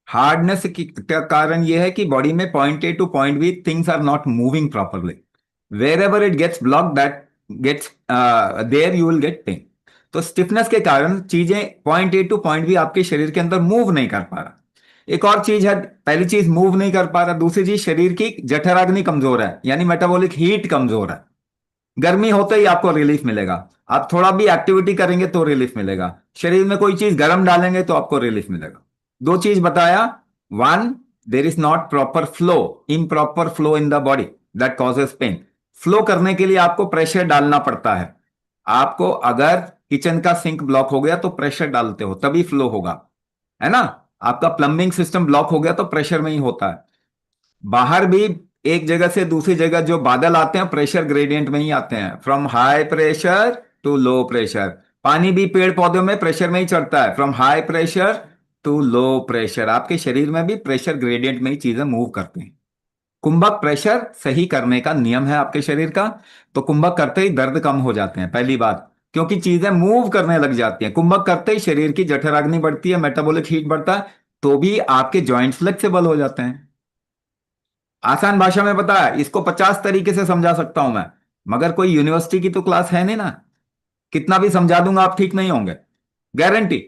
Hardness का कारण यह है कि बॉडी में point A to point B things are not moving properly. Wherever it gets block that gets there you will get pain. तो stiffness के कारण चीजें point A to point B आपके शरीर के अंदर मूव नहीं कर पा रहा। एक और चीज है, पहली चीज मूव नहीं कर पा रहा, दूसरी चीज शरीर की जठराग्नि कमजोर है, यानी मेटाबॉलिक हीट कमजोर है। गर्मी होते ही आपको रिलीफ मिलेगा। आप थोड़ा भी एक्टिविटी करेंगे तो रिलीफ मिलेगा। शरीर में कोई चीज गर्म डालेंगे तो आपको रिलीफ मिलेगा। दो चीज बताया। One, there is not proper flow, improper flow in the body, that causes pain. Flow करने के लिए आपको प्रेशर डालना पड़ता है। आपको अगर किचन का सिंक ब्लॉक हो गया तो प्रेशर डालते हो तभी फ्लो होगा, है ना। आपका प्लम्बिंग सिस्टम ब्लॉक हो गया तो प्रेशर में ही होता है। बाहर भी एक जगह से दूसरी जगह जो बादल आते हैं प्रेशर ग्रेडियंट में ही आते हैं, from high pressure to low pressure. पानी भी पेड़ पौधों में प्रेशर में ही चढ़ता है, from high pressure to low pressure. आपके शरीर में भी प्रेशर ग्रेडियंट में ही चीजें मूव करती हैं। कुंभक प्रेशर सही करने का नियम है आपके शरीर का। तो कुंभक करते ही दर्द कम हो जाते हैं, पहली बात, क्योंकि चीजें मूव करने लग जाती हैं। कुंभक करते ही शरीर की जठराग्नि बढ़ती है, मेटाबॉलिक हीट बढ़ता है, तो भी आपके जॉइंट फ्लेक्सिबल हो जाते हैं। आसान भाषा में पता है, इसको 50 तरीके से समझा सकता हूं मैं, मगर कोई यूनिवर्सिटी की तो क्लास है नहीं ना। कितना भी समझा दूंगा आप ठीक नहीं होंगे, गारंटी।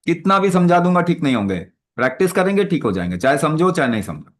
कितना भी समझा दूंगा ठीक नहीं होंगे। प्रैक्टिस करेंगे ठीक हो जाएंगे, चाहे समझो चाहे नहीं समझो।